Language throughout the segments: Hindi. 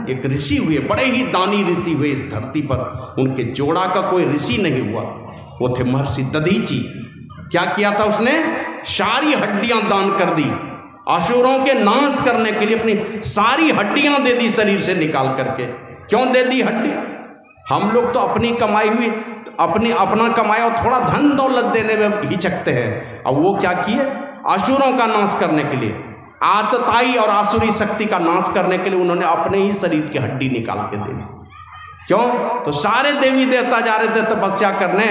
एक ऋषि हुए, बड़े ही दानी ऋषि हुए इस धरती पर। उनके जोड़ा का कोई ऋषि नहीं हुआ, वो थे महर्षि दधीचि। क्या किया था उसने? सारी हड्डियां दान कर दी, असुरों के नाश करने के लिए अपनी सारी हड्डियां दे दी शरीर से निकाल करके। क्यों दे दी हड्डी? हम लोग तो अपनी कमाई हुई अपना कमाया थोड़ा धन दौलत देने में हिचकते हैं। अब वो क्या किए? असुरों का नाश करने के लिए, आतताई और आसुरी शक्ति का नाश करने के लिए उन्होंने अपने ही शरीर की हड्डी निकाल के दे दी। क्यों? तो सारे देवी देवता जा रहे थे तपस्या करने,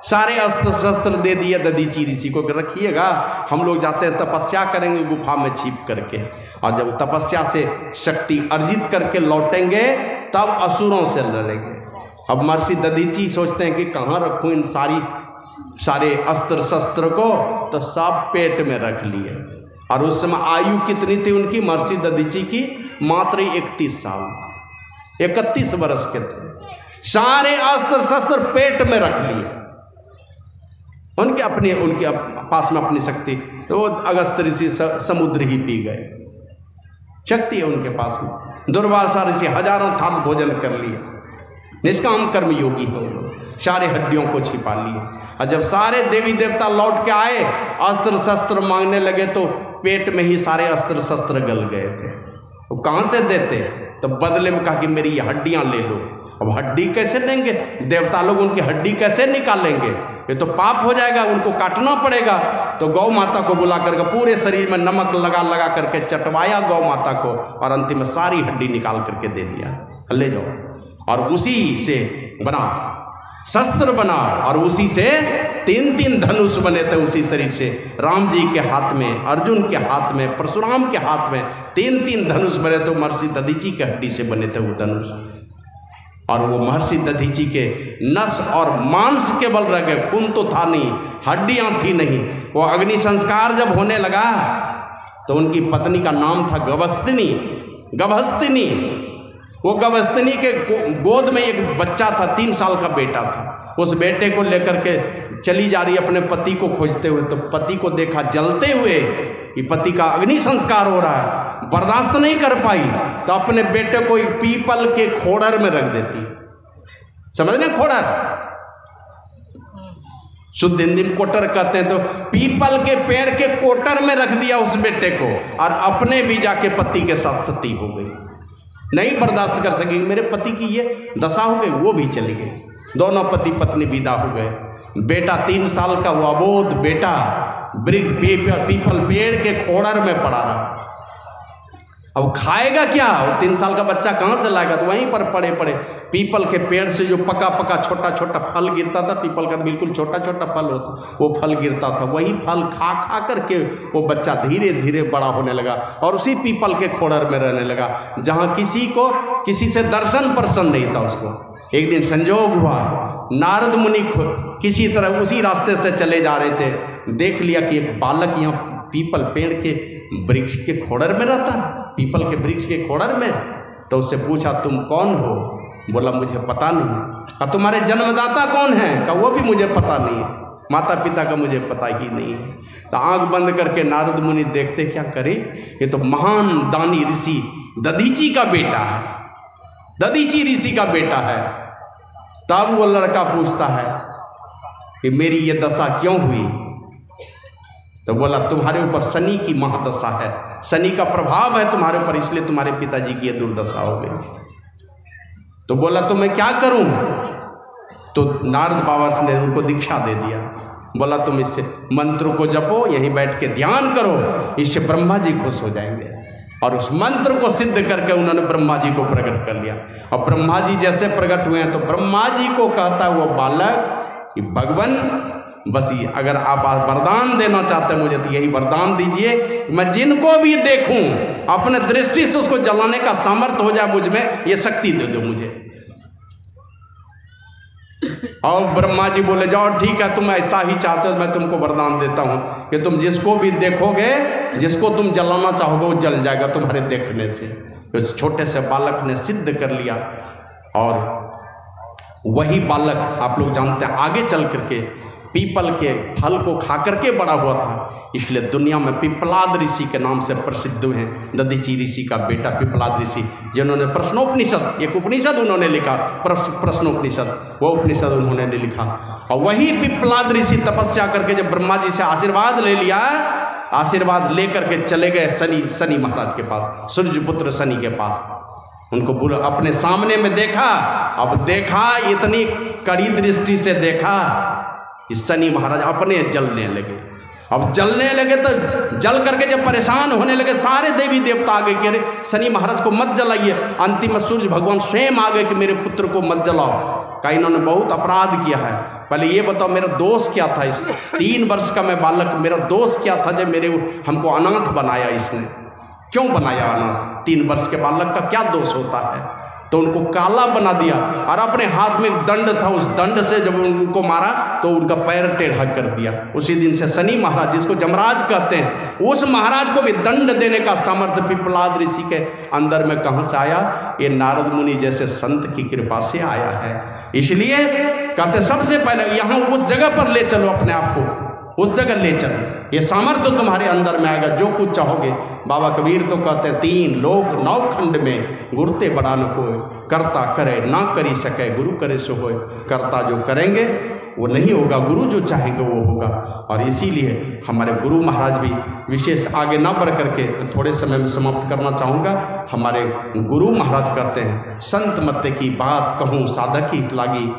सारे अस्त्र शस्त्र दे दिए दधीचि ऋषि को, रखिएगा हम लोग जाते हैं तपस्या करेंगे गुफा में छिप करके, और जब तपस्या से शक्ति अर्जित करके लौटेंगे तब असुरों से लड़ेंगे। अब महर्षि दधीचि सोचते हैं कि कहाँ रखूं इन सारे अस्त्र शस्त्र को, तो सब पेट में रख लिए। और उस समय आयु कितनी थी उनकी? महर्षि दधीचि की मात्र 31 साल, 31 वर्ष के थे। सारे अस्त्र शस्त्र पेट में रख लिए, उनके पास में अपनी शक्ति। तो वो अगस्त ऋषि समुद्र ही पी गए, शक्ति है उनके पास में। दुर्वासा ऋषि हजारों थाल भोजन कर लिए, निष्काम कर्म योगी हो लोग, सारे हड्डियों को छिपा लिए। और जब सारे देवी देवता लौट के आए, अस्त्र शस्त्र मांगने लगे, तो पेट में ही सारे अस्त्र शस्त्र गल गए थे। वो कहाँ से देते? तो बदले में कहा कि मेरी ये हड्डियाँ ले लो। अब हड्डी कैसे देंगे? देवता लोग उनकी हड्डी कैसे निकालेंगे? ये तो पाप हो जाएगा, उनको काटना पड़ेगा। तो गौ माता को बुला करके पूरे शरीर में नमक लगा करके चटवाया गौ माता को, और अंतिम में सारी हड्डी निकाल करके दे दिया, ले जाओ। और उसी से बना शस्त्र बना, और उसी से 3 धनुष बने थे उसी शरीर से। राम जी के हाथ में, अर्जुन के हाथ में, परशुराम के हाथ में 3 धनुष बने थे। महर्षि दधीचि के हड्डी से बने थे वो धनुष। और वो महर्षि दधीचि के नस और मांस के बल रह गए, खून तो था नहीं, हड्डियां थी नहीं। वो अग्नि संस्कार जब होने लगा तो उनकी पत्नी का नाम था गभस्तिनी। वो गभस्तिनी के गोद में एक बच्चा था, 3 साल का बेटा था। उस बेटे को लेकर के चली जा रही अपने पति को खोजते हुए, तो पति को देखा जलते हुए कि पति का अग्नि संस्कार हो रहा है, बर्दाश्त नहीं कर पाई, तो अपने बेटे को एक पीपल के खोड़र में रख देती। समझ रहे? खोड़र शुद्ध हिंदी में कोटर कहते हैं। तो पीपल के पेड़ के कोटर में रख दिया उस बेटे को, और अपने भी जाके पति के साथ सती हो गई। नहीं बर्दाश्त कर सकी, मेरे पति की ये दशा हो गई, वो भी चली गई। दोनों पति पत्नी विदा हो गए। बेटा 3 साल का वो अबोध बेटा पीपल पेड़ के खोड़र में पड़ा रहा। अब खाएगा क्या? वो 3 साल का बच्चा कहाँ से लाएगा? तो वहीं पर पड़े पीपल के पेड़ से जो पका छोटा फल गिरता था, पीपल का बिल्कुल छोटा फल होता, वो फल गिरता था। वही फल खा करके वो बच्चा धीरे धीरे बड़ा होने लगा, और उसी पीपल के खोड़र में रहने लगा, जहाँ किसी से दर्शन प्रसन्न नहीं था उसको। एक दिन संजोग हुआ, नारद मुनि किसी तरह उसी रास्ते से चले जा रहे थे, देख लिया कि एक बालक यहाँ पीपल पेड़ के वृक्ष के खोड़र में रहता है, पीपल के वृक्ष के खोड़र में। तो उससे पूछा, तुम कौन हो? बोला, मुझे पता नहीं। कहा, तुम्हारे जन्मदाता कौन है? कहा, वो भी मुझे पता नहीं है, माता पिता का मुझे पता ही नहीं है। तो आंख बंद करके नारद मुनि देखते, क्या करे, ये तो महान दानी ऋषि दधीचि का बेटा है, दधीचि ऋषि का बेटा है। तब वो लड़का पूछता है कि मेरी ये दशा क्यों हुई? तो बोला, तुम्हारे ऊपर शनि की महादशा है, शनि का प्रभाव है तुम्हारे ऊपर, इसलिए तुम्हारे पिताजी की ये दुर्दशा हो गई। तो बोला, तो मैं क्या करूं? तो नारद बाबा ने उनको दीक्षा दे दिया। बोला, तुम इससे मंत्र को जपो, यहीं बैठ के ध्यान करो, इससे ब्रह्मा जी खुश हो जाएंगे। और उस मंत्र को सिद्ध करके उन्होंने ब्रह्मा जी को प्रकट कर लिया। और ब्रह्मा जी जैसे प्रकट हुए हैं, तो ब्रह्मा जी को कहता है वो बालक कि भगवान, बस ये अगर आप वरदान देना चाहते हैं मुझे, तो यही वरदान दीजिए, मैं जिनको भी देखूं अपने दृष्टि से उसको जलाने का सामर्थ्य हो जाए मुझ में, ये शक्ति दे दो मुझे। और ब्रह्मा जी बोले, जाओ ठीक है, तुम ऐसा ही चाहते हो, मैं तुमको वरदान देता हूं कि तुम जिसको भी देखोगे, जिसको तुम जलाना चाहोगे, वो जल जाएगा तुम्हारे देखने से। उस छोटे से बालक ने सिद्ध कर लिया। और वही बालक आप लोग जानते हैं आगे चल करके पीपल के फल को खा करके बड़ा हुआ था, इसलिए दुनिया में पिपलाद ऋषि के नाम से प्रसिद्ध हैं। दधीची ऋषि का बेटा पिपलाद ऋषि, जिन्होंने प्रश्नोपनिषद, एक उपनिषद उन्होंने लिखा, प्रश्नोपनिषद, वो उपनिषद उन्होंने लिखा। और वही पिपलाद ऋषि तपस्या करके जब ब्रह्मा जी से आशीर्वाद ले लिया, आशीर्वाद लेकर के चले गए शनि महाराज के पास, सूर्यपुत्र शनि के पास। उनको पूरा अपने सामने में देखा, अब देखा इतनी कड़ी दृष्टि से देखा, इस शनि महाराज अपने जलने लगे। अब जलने लगे तो जल करके जब परेशान होने लगे, सारे देवी देवता आ गए कि अरे शनि महाराज को मत जलाइए। अंतिम में सूर्य भगवान स्वयं आ गए कि मेरे पुत्र को मत जलाओ, कहीं इन्होंने बहुत अपराध किया है। पहले ये बताओ मेरा दोष क्या था? इस 3 वर्ष का मैं बालक, मेरा दोष क्या था जब हमको अनाथ बनाया? इसने क्यों बनाया अनाथ? 3 वर्ष के बालक का क्या दोष होता है? तो उनको काला बना दिया और अपने हाथ में एक दंड था, उस दंड से जब उनको मारा तो उनका पैर टेढ़ा कर दिया। उसी दिन से शनि महाराज, जिसको जमराज कहते हैं, उस महाराज को भी दंड देने का सामर्थ्य पिपलाद ऋषि के अंदर में कहाँ से आया? ये नारद मुनि जैसे संत की कृपा से आया है। इसलिए कहते सबसे पहले यहाँ उस जगह पर ले चलो अपने आप को, उस जगह ले चलो, ये सामर्थ्य तो तुम्हारे अंदर में आएगा, जो कुछ चाहोगे। बाबा कबीर तो कहते हैं 3 लोक 9 खंड में गुरते बड़ा न कोय, करता करे ना करी सके, गुरु करे सो होय। करता जो करेंगे वो नहीं होगा, गुरु जो चाहेंगे वो होगा। और इसीलिए हमारे गुरु महाराज भी विशेष आगे ना बढ़ करके थोड़े समय में समाप्त करना चाहूँगा। हमारे गुरु महाराज कहते हैं, संत मत की बात कहूँ साधक हित लागी,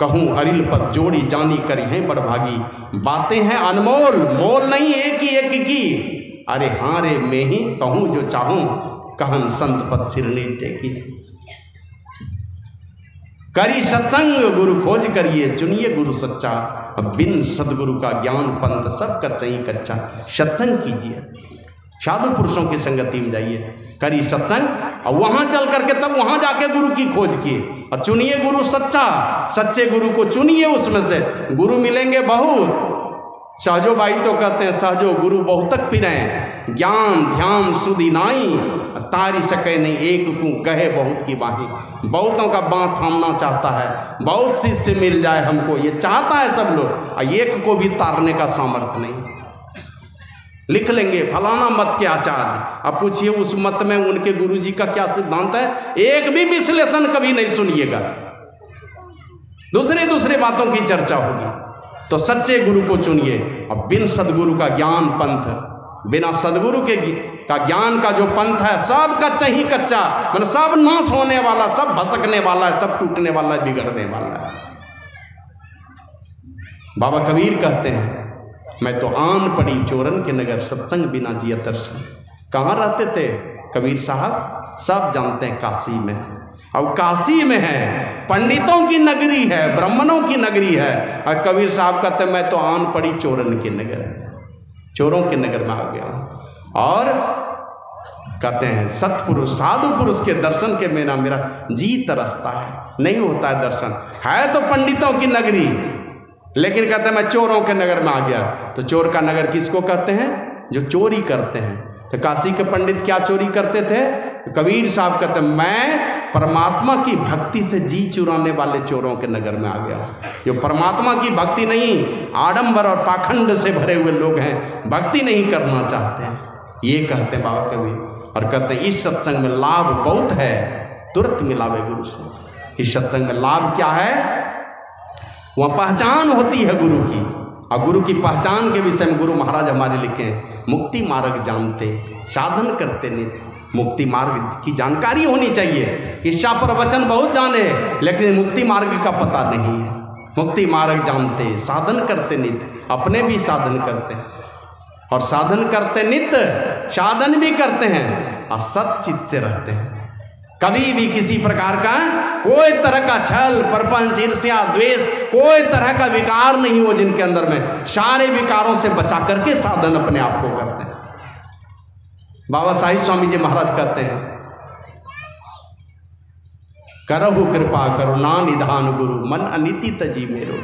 कहूँ अरिल पद जोड़ी जानी करी हैं बड़भागी। बातें हैं अनमोल, मोल नहीं एक की, अरे हाँ रे मैं ही कहूँ जो चाहूँ, कहन संत पद सिरने टेकी। करी सत्संग गुरु खोज करिए, चुनिए गुरु सच्चा, बिन सदगुरु का ज्ञान पंथ सब कच्चा ही कच्चा। सत्संग कीजिए, साधु पुरुषों की संगति में जाइए, करी सत्संग, और वहाँ चल करके तब वहाँ जाके गुरु की खोज की, और चुनिए गुरु सच्चा, सच्चे गुरु को चुनिए। उसमें से गुरु मिलेंगे बहुत। सहजो भाई तो कहते हैं, सहजो गुरु बहुतक फिरें, ज्ञान ध्यान सुधि नाई, तारी सके नहीं एक को कहे बहुत की बाही। बहुतों का बाँ थामना चाहता है, बहुत शिष्य मिल जाए हमको, ये चाहता है सब लोग, और एक को भी तारने का सामर्थ्य नहीं। लिख लेंगे फलाना मत के आचार्य, अब पूछिए उस मत में उनके गुरुजी का क्या सिद्धांत है, एक भी विश्लेषण कभी नहीं सुनिएगा, दूसरे बातों की चर्चा होगी। तो सच्चे गुरु को चुनिए, और बिन सदगुरु का ज्ञान पंथ, बिना सदगुरु के का ज्ञान का जो पंथ है सब कच्चा ही कच्चा, मतलब सब नाश होने वाला, सब भसकने वाला है, सब टूटने वाला है, बिगड़ने वाला है। बाबा कबीर कहते हैं, मैं तो आन पड़ी चोरन के नगर, सत्संग बिना जिया दर्शन। कहाँ रहते थे कबीर साहब? सब जानते हैं, काशी में। अब काशी में है, पंडितों की नगरी है, ब्राह्मणों की नगरी है, और कबीर साहब कहते हैं मैं तो आन पड़ी चोरन के नगर, चोरों के नगर में आ गया। और कहते हैं सत्पुरुष साधु पुरुष के दर्शन के मेरा जी तरसता है, नहीं होता है दर्शन। है तो पंडितों की नगरी, लेकिन कहते हैं मैं चोरों के नगर में आ गया। तो चोर का नगर किसको कहते हैं? जो चोरी करते हैं। तो काशी के पंडित क्या चोरी करते थे? तो कबीर साहब कहते हैं मैं परमात्मा की भक्ति से जी चुराने वाले चोरों के नगर में आ गया। जो परमात्मा की भक्ति नहीं, आडंबर और पाखंड से भरे हुए लोग हैं, भक्ति नहीं करना चाहते हैं, ये कहते हैं बाबा कबीर। और कहते हैं इस सत्संग में लाभ बहुत है, तुरंत मिलावे गुरु से। इस सत्संग में लाभ क्या है? वहाँ पहचान होती है गुरु की, और गुरु की पहचान के विषय में गुरु महाराज हमारे लिखे हैं, मुक्ति मार्ग जानते साधन करते नित्य। मुक्ति मार्ग की जानकारी होनी चाहिए। शिक्षा प्रवचन बहुत जाने, लेकिन मुक्ति मार्ग का पता नहीं है। मुक्ति मार्ग जानते साधन करते नित्य, अपने भी साधन करते हैं, और साधन करते नित्य साधन भी करते हैं, और सत्चित से रहते हैं। कभी भी किसी प्रकार का कोई तरह का छल प्रपंच ईर्ष्या द्वेष कोई तरह का विकार नहीं हो जिनके अंदर में, सारे विकारों से बचा करके साधन अपने आप को करते हैं। बाबा साहिब स्वामी जी महाराज कहते हैं, करहु कृपा करुणा निधान गुरु, मन अनिति तजी मेरो।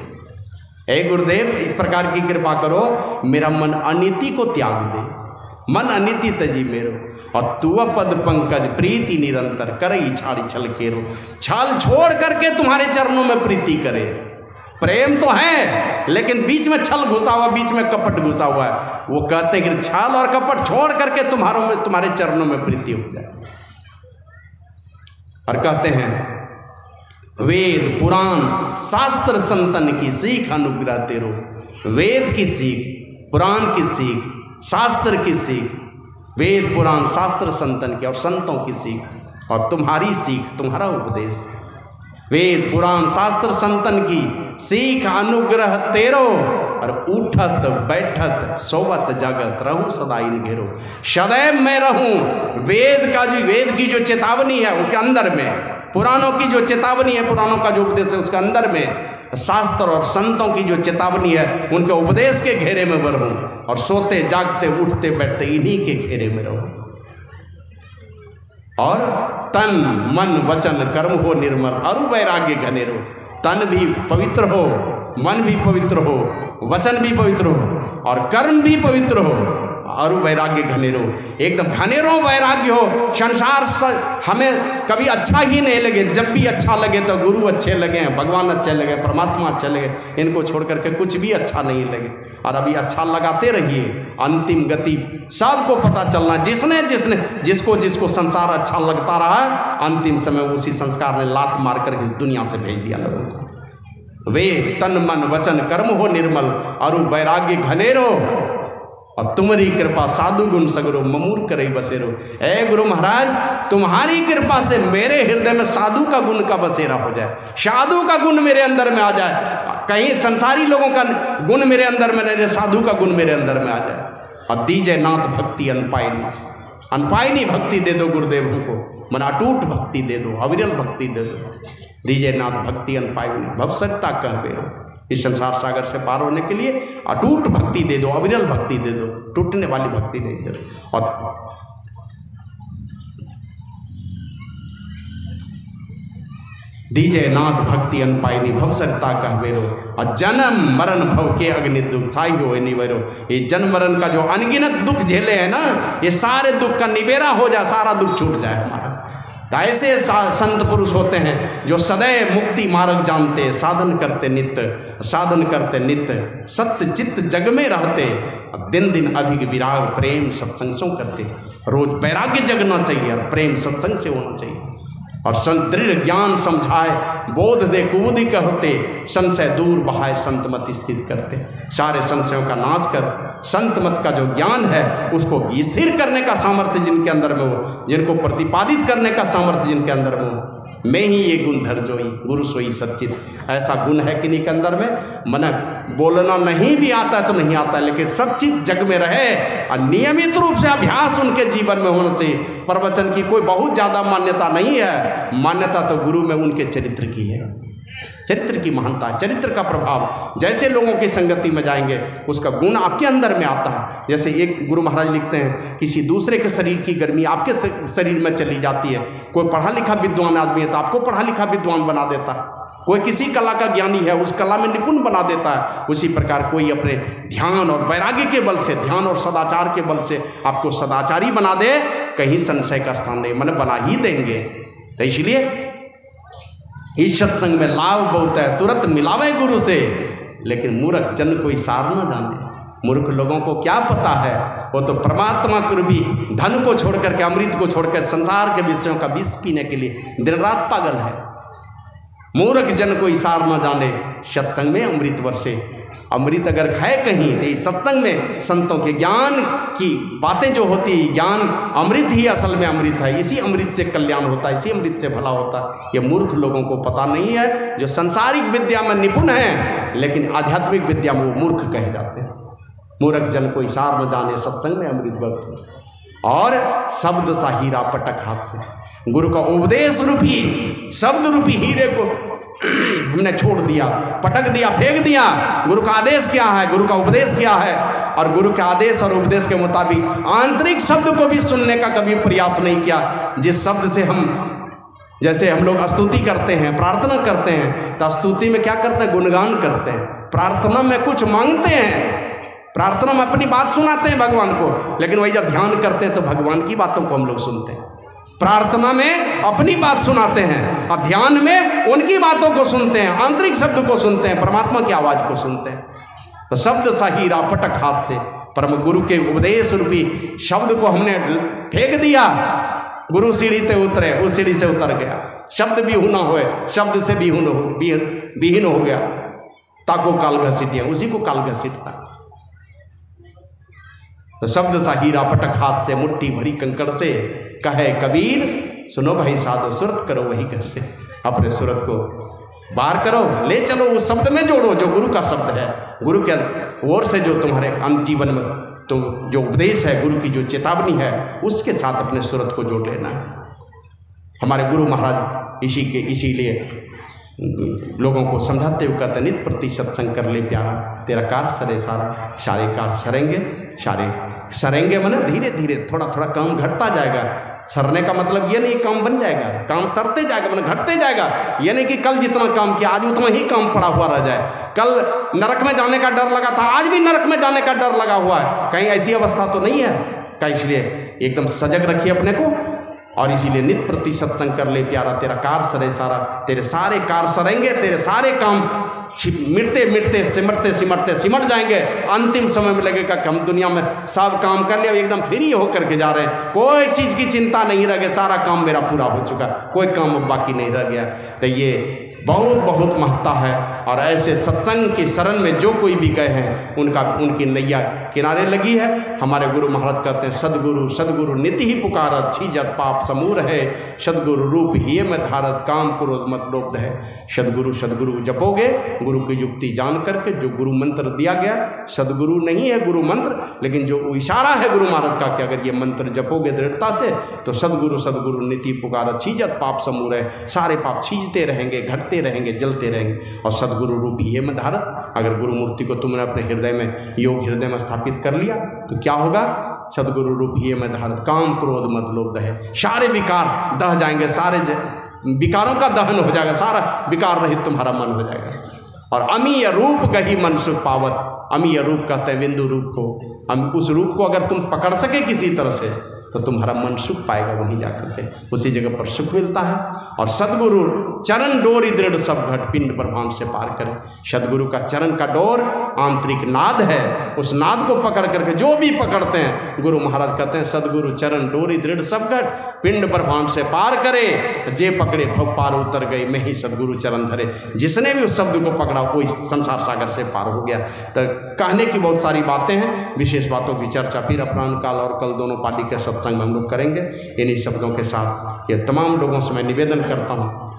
हे गुरुदेव, इस प्रकार की कृपा करो, मेरा मन अनिति को त्याग दे, मन अनिति तजी मेरो। और तुअ पद पंकज प्रीति निरंतर, करई छाड़ी छल केरो। छल छोड़ करके तुम्हारे चरणों में प्रीति करे। प्रेम तो है लेकिन बीच में छल घुसा हुआ, बीच में कपट घुसा हुआ है। वो कहते हैं कि छल और कपट छोड़ करके तुम्हारे चरणों में प्रीति हो जाए। और कहते हैं वेद पुराण शास्त्र संतन की सीख अनुग्रह तेरो। वेद की सीख, पुराण की सीख, शास्त्र की सीख, वेद पुराण शास्त्र संतन की और संतों की सीख और तुम्हारी सीख, तुम्हारा उपदेश। वेद पुराण शास्त्र संतन की सीख अनुग्रह तेरो और उठत बैठत सोवत जागत रहूं सदा इन घेरो। सदैव मैं रहूं वेद की जो चेतावनी है उसके अंदर में, पुराणों की जो चेतावनी है, पुराणों का जो उपदेश है उसके अंदर में, शास्त्र और संतों की जो चेतावनी है उनके उपदेश के घेरे में रहूं और सोते जागते उठते बैठते इन्हीं के घेरे में रहूं। और तन मन वचन कर्म हो निर्मल अरु वैराग्य घनेरो। तन भी पवित्र हो, मन भी पवित्र हो, वचन भी पवित्र हो और कर्म भी पवित्र हो और वैराग्य घनेरो। एकदम घनेरो वैराग्य हो। संसार हमें कभी अच्छा ही नहीं लगे, जब भी अच्छा लगे तो गुरु अच्छे लगे, भगवान अच्छे लगे, परमात्मा अच्छे लगे, इनको छोड़ करके कुछ भी अच्छा नहीं लगे। और अभी अच्छा लगाते रहिए, अंतिम गति सबको पता चलना, जिसको संसार अच्छा लगता रहा अंतिम समय उसी संस्कार ने लात मार कर इस दुनिया से भेज दिया लोगों को। वे तन मन वचन कर्म हो निर्मल और वैराग्य घनेरो और तुम्हारी कृपा साधु गुण सगरो ममूर करे बसेरो। ए गुरु महाराज, तुम्हारी कृपा से मेरे हृदय में साधु का गुण का बसेरा हो जाए, साधु का गुण मेरे अंदर में आ जाए। कहीं संसारी लोगों का गुण मेरे अंदर में नहीं, साधु का गुण मेरे अंदर में आ जाए। और दीजिए नाथ भक्ति अनपायनी भक्ति दे दो गुरुदेव हमको, मन अटूट भक्ति दे दो, अविरल भक्ति दे दो। दीजिए नाथ भक्ति अनपायनी भवसरिता कह बेरो। इस संसार सागर से पार होने के लिए अटूट भक्ति दे दो, अविरल भक्ति दे दो, टूटने वाली भक्ति नहीं दे दो। और दीजिए नाथ भक्ति अनपायनी भवसरिता कह बेरो और जन्म मरण भव के अग्नि दुख छाई हो निवेरो। ये जन्म मरण का जो अनगिनत दुख झेले हैं ना, ये सारे दुख का निबेरा हो जाए, सारा दुख छूट जाए हमारा। तो ऐसे संत पुरुष होते हैं जो सदैव मुक्ति मार्ग जानते, साधन करते नित्य सत्य चित्त जग में रहते, दिन दिन अधिक विराग प्रेम सत्संग सो करते। रोज वैराग्य जगना चाहिए और प्रेम सत्संग से होना चाहिए। और दृढ़ ज्ञान समझाए बोध दे कुबुद्धि कहते, संशय दूर बहाय संत मत स्थिर करते। सारे संशयों का नाश कर संत मत का जो ज्ञान है उसको स्थिर करने का सामर्थ्य जिनके अंदर में हो, जिनको प्रतिपादित करने का सामर्थ्य जिनके अंदर में हो, मैं ही ये गुण धर जोई गुरु सोई सच्चित। ऐसा गुण है कि नहीं के अंदर में, मन बोलना नहीं भी आता है तो नहीं आता है, लेकिन सच्चित जग में रहे और नियमित रूप से अभ्यास उनके जीवन में होना चाहिए। प्रवचन की कोई बहुत ज़्यादा मान्यता नहीं है, मान्यता तो गुरु में उनके चरित्र की है, चरित्र की महानता है, चरित्र का प्रभाव। जैसे लोगों की संगति में जाएंगे उसका गुण आपके अंदर में आता है। जैसे एक गुरु महाराज लिखते हैं, किसी दूसरे के शरीर की गर्मी आपके शरीर में चली जाती है। कोई पढ़ा लिखा विद्वान आदमी है तो आपको पढ़ा लिखा विद्वान बना देता है, कोई किसी कला का ज्ञानी है उस कला में निपुण बना देता है। उसी प्रकार कोई अपने ध्यान और वैराग्य के बल से, ध्यान और सदाचार के बल से आपको सदाचारी बना दे, कहीं संशय का स्थान नहीं, मन बना ही देंगे। तो इसलिए इस सत्संग में लाभ बहुत है, तुरंत मिलावे गुरु से, लेकिन मूर्ख जन कोई सार न जाने। मूर्ख लोगों को क्या पता है, वो तो परमात्मा को भी धन को छोड़ करके, अमृत को छोड़कर संसार के विषयों का विष पीने के लिए दिन रात पागल है। मूर्ख जन कोई सार न जाने, सत्संग में अमृत वर्षे। अमृत अगर है कहीं तो सत्संग में संतों के ज्ञान की बातें जो होती है, ज्ञान अमृत ही असल में अमृत है। इसी अमृत से कल्याण होता है, इसी अमृत से भला होता है। ये मूर्ख लोगों को पता नहीं है, जो सांसारिक विद्या में निपुण हैं लेकिन आध्यात्मिक विद्या में वो मूर्ख कहे जाते हैं। मूर्ख जन कोई सार न जाने, सत्संग में अमृत वर्षे। और शब्द सा हीरा पटक हाथ से, गुरु का उपदेश रूपी शब्द रूपी हीरे को हमने छोड़ दिया, पटक दिया, फेंक दिया। गुरु का आदेश क्या है, गुरु का उपदेश क्या है, और गुरु के आदेश और उपदेश के मुताबिक आंतरिक शब्द को भी सुनने का कभी प्रयास नहीं किया। जिस शब्द से जैसे हम लोग स्तुति करते हैं, प्रार्थना करते हैं, तो स्तुति में क्या करते हैं, गुणगान करते हैं। प्रार्थना में कुछ मांगते हैं, प्रार्थना में अपनी बात सुनाते हैं भगवान को, लेकिन वही जब ध्यान करते हैं तो भगवान की बातों को हम लोग सुनते हैं। प्रार्थना में अपनी बात सुनाते हैं और ध्यान में उनकी बातों को सुनते हैं, आंतरिक शब्द को सुनते हैं, परमात्मा की आवाज को सुनते हैं। तो शब्द सा हीरा पटक हाथ से, परम गुरु के उपदेश रूपी शब्द को हमने फेंक दिया। गुरु सीढ़ी पे उतरे, उस सीढ़ी से उतर गया। शब्द भी ना होए, शब्द से विहीन हो गया। ताको काल घसीटिया, उसी को काल घसीटता। तो शब्द सा हीरा पटक हाथ से, मुट्ठी भरी कंकड़ से, कहे कबीर सुनो भाई साधो, सुरत करो वही घर से। अपने सुरत को बाहर करो, ले चलो, उस शब्द में जोड़ो जो गुरु का शब्द है। गुरु के ओर से जो तुम्हारे जीवन में तो जो उपदेश है, गुरु की जो चेतावनी है, उसके साथ अपने सूरत को जोड़ लेना है। हमारे गुरु महाराज इसीलिए लोगों को समझाते हुए कहते, नित प्रति सत्संग कर ले प्यारा, तेरा कार सरे सारा, सारे कार सरेंगे माने धीरे धीरे थोड़ा थोड़ा काम घटता जाएगा। सरने का मतलब ये नहीं काम बन जाएगा, काम सरते जाएगा, मतलब घटते जाएगा। ये नहीं कि कल जितना काम किया आज उतना ही काम पड़ा हुआ रह जाए। कल नरक में जाने का डर लगा था, आज भी नरक में जाने का डर लगा हुआ है। कहीं ऐसी अवस्था तो नहीं है का? इसलिए एकदम सजग रखिए अपने को। और इसीलिए नित प्रति सत्संग कर ले प्यारा, तेरा कार सरे सारा, तेरे सारे कार सरेंगे, तेरे सारे काम मिटते मिटते सिमट जाएंगे। अंतिम समय में लगेगा कि हम दुनिया में सब काम कर लिया, एकदम फ्री होकर के जा रहे हैं, कोई चीज़ की चिंता नहीं रह गई, सारा काम मेरा पूरा हो चुका, कोई काम अब बाकी नहीं रह गया। तो ये बहुत बहुत महत्ता है। और ऐसे सत्संग की शरण में जो कोई भी गए हैं उनकी नैया किनारे लगी है। हमारे गुरु महाराज कहते हैं, सदगुरु सदगुरु निति ही पुकारत, छीजत पाप समूर है, सदगुरु रूप ही में धारत, काम क्रोध मत लोभ है। सदगुरु सदगुरु जपोगे, गुरु की युक्ति जान करके, जो गुरु मंत्र दिया गया, सदगुरु नहीं है गुरु मंत्र, लेकिन जो इशारा है गुरु महाराज का कि अगर ये मंत्र जपोगे दृढ़ता से तो सदगुरु सदगुरु निति पुकारत, छीजत पाप समूर है, सारे पाप छीजते रहेंगे, घटते रहेंगे, जलते रहेंगे। और सदगुरु रूप ही में धारत, अगर गुरु मूर्ति को तुमने अपने हृदय में, योग हृदय में स्थापित कर लिया तो क्या होगा? सदगुरु रूप ही में धारत, काम क्रोध मत लोभ है, सारे विकार दह जाएंगे, सारे विकारों का दहन हो जाएगा, सारा विकार रहित तुम्हारा मन हो जाएगा। और अमीय रूप गही मन सुख पावत, अमीय रूप कहते हैं बिंदु रूप को। उस रूप को अगर तुम पकड़ सके किसी तरह से तो तुम्हारा मन सुख पाएगा, वहीं जाकर के उसी जगह पर सुख मिलता है। और सदगुरु चरण डोर दृढ़ सब घट, पिंड ब्रह्मांड से पार करे। सदगुरु का चरण का डोर आंतरिक नाद है, उस नाद को पकड़ करके जो भी पकड़ते हैं, गुरु महाराज कहते हैं सदगुरु चरण डोरी दृढ़ सब घट, पिंड ब्रह्मांड से पार करे, जे पकड़े भव पार उतर गए, मैं ही सदगुरु चरण धरे। जिसने भी उस शब्द को पकड़ा वो संसार सागर से पार हो गया। तो कहने की बहुत सारी बातें हैं, विशेष बातों की चर्चा फिर अपराह्न काल और कल दोनों पार्टी के सत्संग में हम लोग करेंगे। इन्हीं शब्दों के साथ ये तमाम लोगों से मैं निवेदन करता हूँ,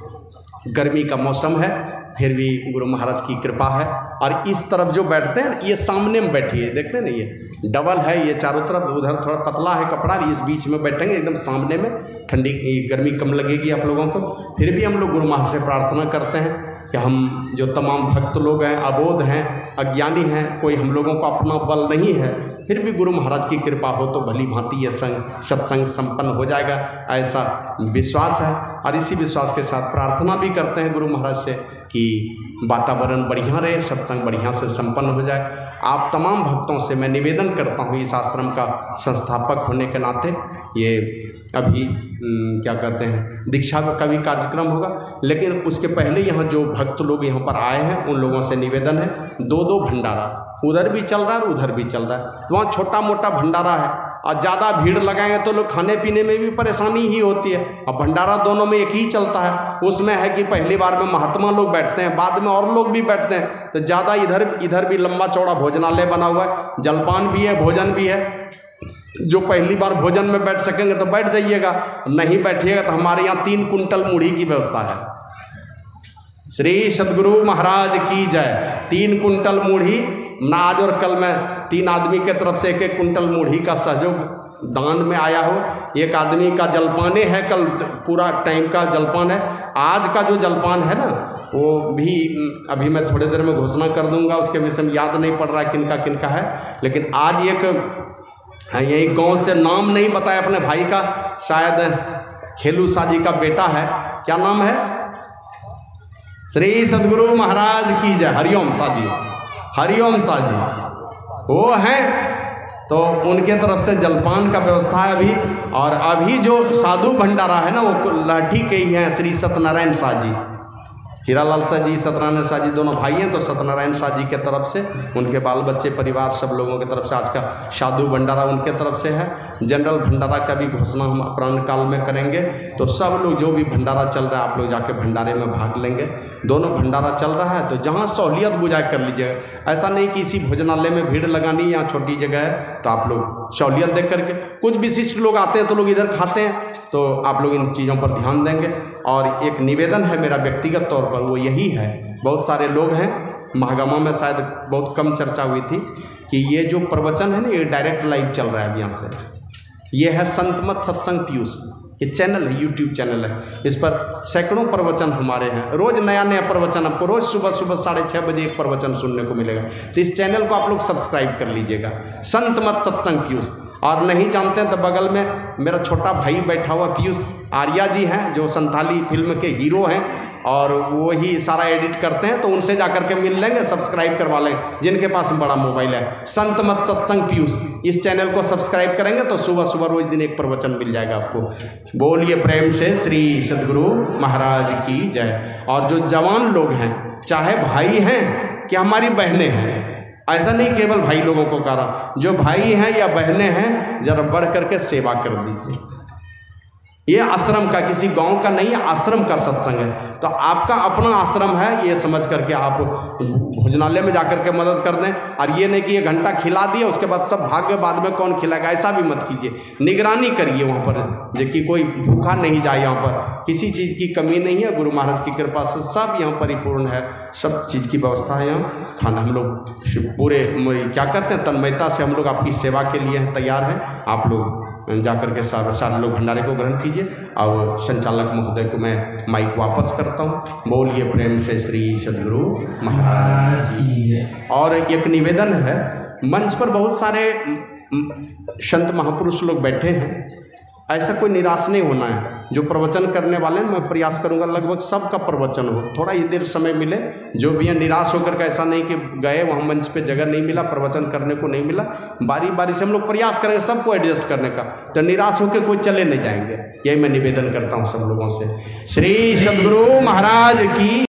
गर्मी का मौसम है फिर भी गुरु महाराज की कृपा है। और इस तरफ जो बैठते हैं ये सामने में बैठिए, देखते हैं ना ये डबल है, ये चारों तरफ, उधर थोड़ा पतला है कपड़ा, इस बीच में बैठेंगे एकदम सामने में, ठंडी गर्मी कम लगेगी आप लोगों को। फिर भी हम लोग गुरु महाराज से प्रार्थना करते हैं कि हम जो तमाम भक्त लोग हैं, अबोध हैं, अज्ञानी हैं, कोई हम लोगों को अपना बल नहीं है, फिर भी गुरु महाराज की कृपा हो तो भली भांति ये सत्संग संपन्न हो जाएगा, ऐसा विश्वास है। और इसी विश्वास के साथ प्रार्थना भी करते हैं गुरु महाराज से कि वातावरण बढ़िया रहे, सत्संग बढ़िया से संपन्न हो जाए। आप तमाम भक्तों से मैं निवेदन करता हूँ, इस आश्रम का संस्थापक होने के नाते, ये अभी क्या कहते हैं दीक्षा का भी कार्यक्रम होगा, लेकिन उसके पहले यहाँ जो भक्त लोग यहाँ पर आए हैं उन लोगों से निवेदन है, 2-2 भंडारा, उधर भी चल रहा है उधर भी चल रहा है, तो वहाँ छोटा मोटा भंडारा है। और ज़्यादा भीड़ लगाएंगे तो लोग खाने पीने में भी परेशानी ही होती है। अब भंडारा दोनों में एक ही चलता है, उसमें है कि पहली बार में महात्मा लोग बैठते हैं, बाद में और लोग भी बैठते हैं, तो ज़्यादा इधर भी लंबा चौड़ा भोजनालय बना हुआ है, जलपान भी है, भोजन भी है। जो पहली बार भोजन में बैठ सकेंगे तो बैठ जाइएगा, नहीं बैठिएगा तो हमारे यहाँ 3 कुंटल मूढ़ी की व्यवस्था है। श्री सदगुरु महाराज की जय। 3 कुंटल मूढ़ी, आज और कल में 3 आदमी के तरफ से 1-1 कुंटल मूढ़ी का सहयोग दान में आया हो। एक आदमी का जलपाने है, कल पूरा टाइम का जलपान है। आज का जो जलपान है ना वो भी अभी मैं थोड़ी देर में घोषणा कर दूंगा, उसके विषय में याद नहीं पड़ रहा है किनका है, लेकिन आज एक यही गांव से, नाम नहीं बताया अपने भाई का, शायद खेलू साजी का बेटा है, क्या नाम है? श्री सदगुरु महाराज की जय। हरिओम साजी, हरिओम साजी वो हैं तो उनके तरफ से जलपान का व्यवस्था है अभी। और अभी जो साधु भंडारा है ना, वो लाठी के ही हैं श्री सत्यनारायण शाह जी, हीरालाल शाह जी, सत्यनारायण शाह जी दोनों भाई हैं। तो सत्यनारायण शाह जी के तरफ से, उनके बाल बच्चे परिवार सब लोगों की तरफ से आज का साधु भंडारा उनके तरफ से है। जनरल भंडारा का भी घोषणा हम अपराह्न काल में करेंगे। तो सब लोग जो भी भंडारा चल रहा है, आप लोग जाके भंडारे में भाग लेंगे। दोनों भंडारा चल रहा है तो जहाँ सहूलियत गुजारा कर लीजिएगा। ऐसा नहीं कि इसी भोजनालय में भीड़ लगानी, यहाँ छोटी जगह है तो आप लोग सहूलियत देख करके, कुछ विशिष्ट लोग आते हैं तो लोग इधर खाते हैं, तो आप लोग इन चीज़ों पर ध्यान देंगे। और एक निवेदन है मेरा व्यक्तिगत तौर पर, वो यही है, बहुत सारे लोग हैं, महागमा में शायद बहुत कम चर्चा हुई थी कि ये जो प्रवचन है ना, ये डायरेक्ट लाइव चल रहा है अब यहाँ से। ये है संतमत सत्संग पीयूष, ये चैनल है, यूट्यूब चैनल है। इस पर सैकड़ों प्रवचन हमारे हैं, रोज़ नया नया प्रवचन आपको रोज़ सुबह 6:30 बजे एक प्रवचन सुनने को मिलेगा। तो इस चैनल को आप लोग सब्सक्राइब कर लीजिएगा, संतमत सत्संग पीयूष। और नहीं जानते हैं तो बगल में मेरा छोटा भाई बैठा हुआ पीयूष आर्या जी हैं, जो संथाली फिल्म के हीरो हैं और वो ही सारा एडिट करते हैं। तो उनसे जाकर के मिल लेंगे, सब्सक्राइब करवा लें जिनके पास बड़ा मोबाइल है। संतमत सत्संग पीयूष, इस चैनल को सब्सक्राइब करेंगे तो सुबह सुबह रोज दिन एक प्रवचन मिल जाएगा आपको। बोलिए प्रेम से श्री सद्गुरु महाराज की जय। और जो जवान लोग हैं, चाहे भाई हैं कि हमारी बहनें हैं, ऐसा नहीं केवल भाई लोगों को कह रहा, जो भाई हैं या बहनें हैं, जरा बढ़ करके सेवा कर दीजिए। ये आश्रम का, किसी गांव का नहीं, आश्रम का सत्संग है। तो आपका अपना आश्रम है, ये समझ करके आप भोजनालय में जाकर के मदद कर दें। और ये नहीं कि ये घंटा खिला दिया उसके बाद सब भाग गए, बाद में कौन खिलाएगा, ऐसा भी मत कीजिए। निगरानी करिए वहाँ पर, जो कि कोई भूखा नहीं जाए। यहाँ पर किसी चीज़ की कमी नहीं है, गुरु महाराज की कृपा से सब यहाँ परिपूर्ण है, सब चीज़ की व्यवस्था है। यहाँ खाना हम लोग पूरे क्या कहते हैं, तन्मयता से हम लोग आपकी सेवा के लिए तैयार हैं। आप लोग जाकर के सारे लोग भंडारे को ग्रहण कीजिए। और संचालक महोदय को मैं माइक वापस करता हूँ। बोलिए प्रेम से श्री सद्गुरु महाराज जी। और एक निवेदन है, मंच पर बहुत सारे संत महापुरुष लोग बैठे हैं, ऐसा कोई निराश नहीं होना है। जो प्रवचन करने वाले हैं, मैं प्रयास करूंगा लगभग सबका प्रवचन हो, थोड़ा ही देर समय मिले। जो भी है निराश होकर के ऐसा नहीं कि गए वहाँ मंच पे जगह नहीं मिला, प्रवचन करने को नहीं मिला। बारी बारी से हम लोग प्रयास करेंगे सबको एडजस्ट करने का, तो निराश होकर कोई चले नहीं जाएंगे। यही मैं निवेदन करता हूँ सब लोगों से। श्री सद्गुरु महाराज की